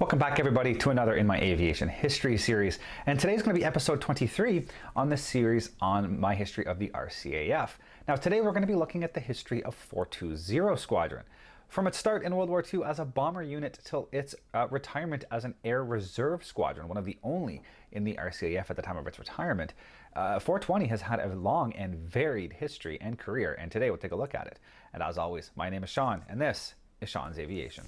Welcome back everybody to another in my aviation history series, and today's going to be episode 23 on this series on my history of the RCAF. Now today we're going to be looking at the history of 420 Squadron. From its start in World War II as a bomber unit till its retirement as an air reserve squadron, one of the only in the RCAF at the time of its retirement, 420 has had a long and varied history and career, and today we'll take a look at it. And as always, my name is Sean, and this is Sean's Aviation.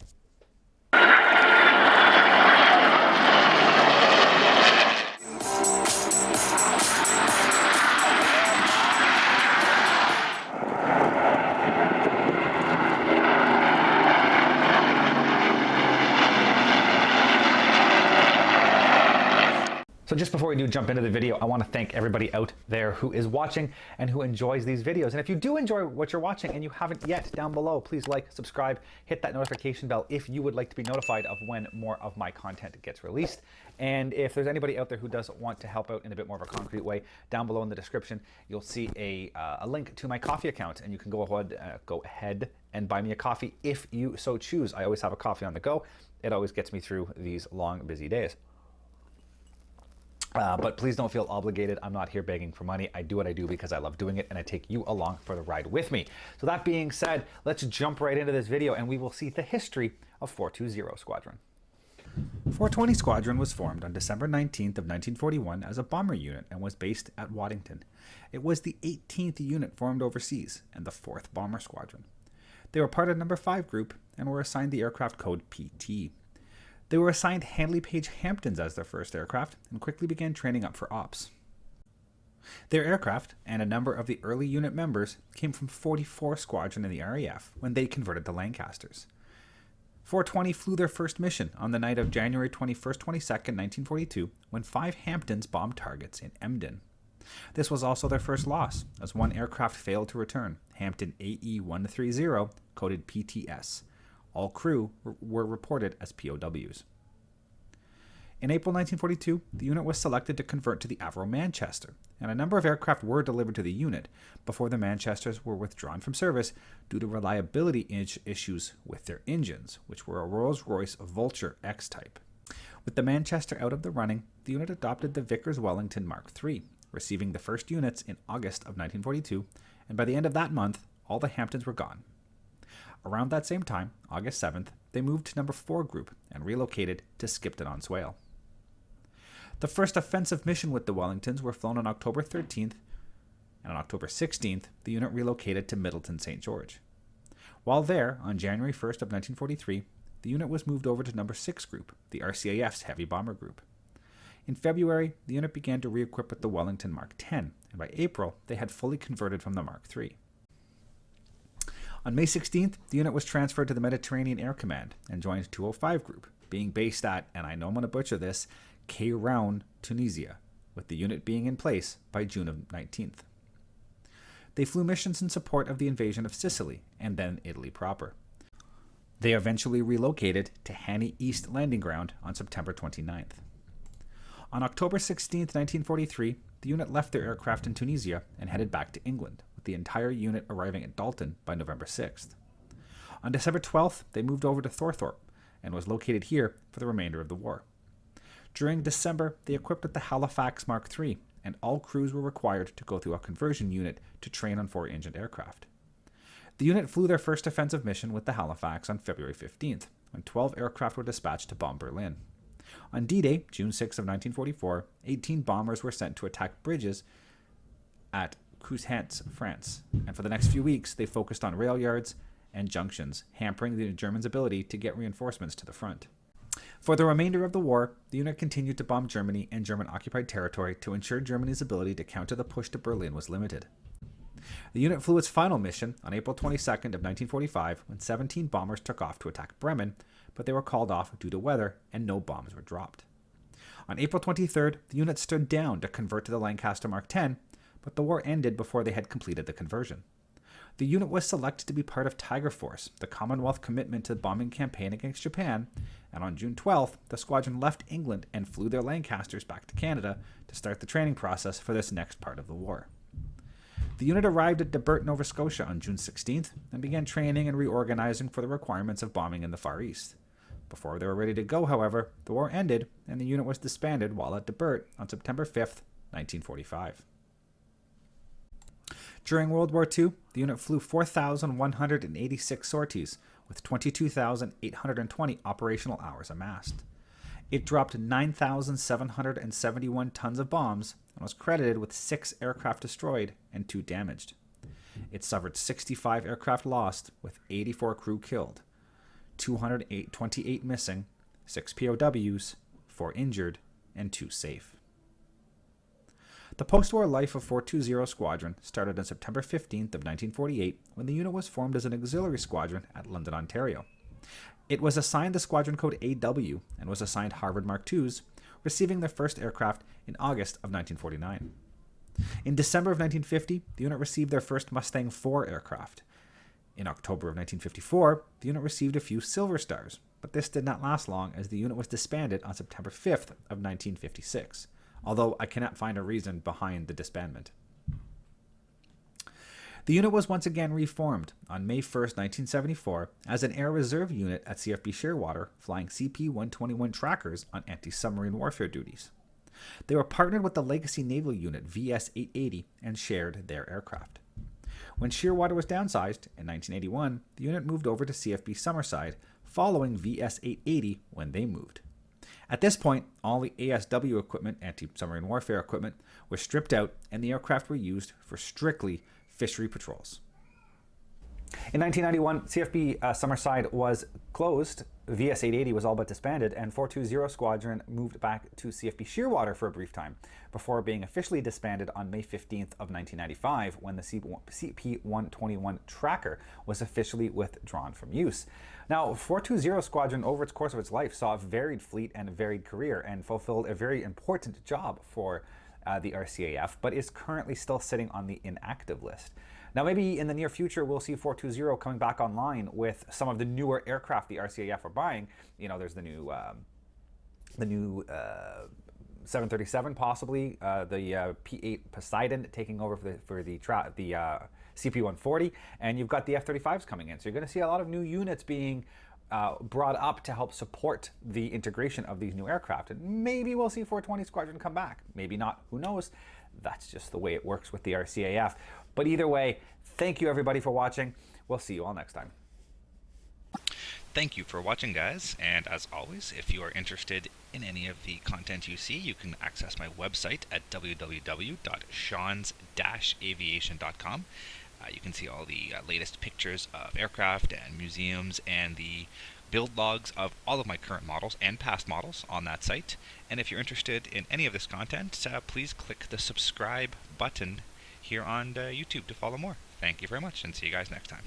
So just before we do jump into the video, I want to thank everybody out there who is watching and who enjoys these videos. And if you do enjoy what you're watching and you haven't yet, down below, please like, subscribe, hit that notification bell if you would like to be notified of when more of my content gets released. And if there's anybody out there who does want to help out in a bit more of a concrete way, down below in the description, you'll see a link to my coffee account, and you can go ahead and buy me a coffee if you so choose. I always have a coffee on the go. It always gets me through these long, busy days. But please don't feel obligated. I'm not here begging for money. I do what I do because I love doing it, and I take you along for the ride with me. So that being said, let's jump right into this video and we will see the history of 420 Squadron. 420 Squadron was formed on December 19th of 1941 as a bomber unit and was based at Waddington. It was the 18th unit formed overseas and the 4th Bomber Squadron. They were part of No. 5 Group and were assigned the aircraft code PT. They were assigned Handley Page Hamptons as their first aircraft and quickly began training up for ops. Their aircraft and a number of the early unit members came from 44 Squadron in the RAF when they converted to Lancasters. 420 flew their first mission on the night of January 21st, 22nd, 1942, when 5 Hamptons bombed targets in Emden. This was also their first loss, as one aircraft failed to return, Hampton AE-130, coded PTS. All crew were reported as POWs. In April 1942, the unit was selected to convert to the Avro Manchester, and a number of aircraft were delivered to the unit before the Manchesters were withdrawn from service due to reliability issues with their engines, which were a Rolls-Royce Vulture X-type. With the Manchester out of the running, the unit adopted the Vickers Wellington Mark III, receiving the first units in August of 1942, and by the end of that month, all the Hamptons were gone. Around that same time, August 7th, they moved to No. 4 Group and relocated to Skipton-on-Swale. The first offensive mission with the Wellingtons were flown on October 13th, and on October 16th, the unit relocated to Middleton St. George. While there, on January 1st of 1943, the unit was moved over to No. 6 Group, the RCAF's heavy bomber group. In February, the unit began to re-equip with the Wellington Mark X, and by April, they had fully converted from the Mark III. On May 16th, the unit was transferred to the Mediterranean Air Command and joined 205 Group, being based at, and I know I'm going to butcher this, Kairouan, Tunisia, with the unit being in place by June of 19th. They flew missions in support of the invasion of Sicily and then Italy proper. They eventually relocated to Hanny East Landing Ground on September 29th. On October 16th, 1943, the unit left their aircraft in Tunisia and headed back to England, with the entire unit arriving at Dalton by November 6th. On December 12th, they moved over to Thorthorpe and was located here for the remainder of the war. During December, they equipped with the Halifax Mark III, and all crews were required to go through a conversion unit to train on 4-engined aircraft. The unit flew their first offensive mission with the Halifax on February 15th, when 12 aircraft were dispatched to bomb Berlin. On D-Day, June 6 of 1944, 18 bombers were sent to attack bridges at Coutances, France, and for the next few weeks they focused on rail yards and junctions, hampering the Germans' ability to get reinforcements to the front. For the remainder of the war, the unit continued to bomb Germany and German-occupied territory to ensure Germany's ability to counter the push to Berlin was limited. The unit flew its final mission on April 22nd of 1945 when 17 bombers took off to attack Bremen, but they were called off due to weather and no bombs were dropped. On April 23rd, the unit stood down to convert to the Lancaster Mark X, but the war ended before they had completed the conversion. The unit was selected to be part of Tiger Force, the Commonwealth commitment to the bombing campaign against Japan, and on June 12th, the squadron left England and flew their Lancasters back to Canada to start the training process for this next part of the war. The unit arrived at Debert, Nova Scotia on June 16th and began training and reorganizing for the requirements of bombing in the Far East. Before they were ready to go, however, the war ended and the unit was disbanded while at Debert on September 5th, 1945. During World War II, the unit flew 4,186 sorties with 22,820 operational hours amassed. It dropped 9,771 tons of bombs and was credited with 6 aircraft destroyed and 2 damaged. It suffered 65 aircraft lost with 84 crew killed, 228 missing, 6 POWs, 4 injured, and 2 safe. The post-war life of 420 Squadron started on September 15th of 1948 when the unit was formed as an auxiliary squadron at London, Ontario. It was assigned the squadron code AW and was assigned Harvard Mark IIs, receiving their first aircraft in August of 1949. In December of 1950, the unit received their first Mustang IV aircraft. In October of 1954, the unit received a few Silver Stars, but this did not last long as the unit was disbanded on September 5th of 1956, although I cannot find a reason behind the disbandment. The unit was once again reformed on May 1st, 1974 as an Air Reserve unit at CFB Shearwater, flying CP-121 trackers on anti-submarine warfare duties. They were partnered with the legacy naval unit VS-880 and shared their aircraft. When Shearwater was downsized in 1981, the unit moved over to CFB Summerside, following VS-880 when they moved. At this point, all the ASW equipment, anti-submarine warfare equipment, was stripped out and the aircraft were used for strictly fishery patrols. In 1991, CFB Summerside was closed, VS-880 was all but disbanded, and 420 Squadron moved back to CFB Shearwater for a brief time, before being officially disbanded on May 15th of 1995 when the CP-121 tracker was officially withdrawn from use. Now, 420 Squadron, over its course of its life, saw a varied fleet and a varied career and fulfilled a very important job for the RCAF, but is currently still sitting on the inactive list. Now, maybe in the near future, we'll see 420 coming back online with some of the newer aircraft the RCAF are buying. You know, there's the new 737, possibly the P-8 Poseidon taking over for the CP-140, and you've got the F-35s coming in. So you're going to see a lot of new units being brought up to help support the integration of these new aircraft. And maybe we'll see 420 Squadron come back. Maybe not. Who knows? That's just the way it works with the RCAF. But either way, thank you everybody for watching. We'll see you all next time. Thank you for watching, guys, and as always, if you are interested in any of the content you see, you can access my website at www.seans-aviation.com. You can see all the latest pictures of aircraft and museums and the build logs of all of my current models and past models on that site. And if you're interested in any of this content, please click the subscribe button here on YouTube to follow more. Thank you very much, and see you guys next time.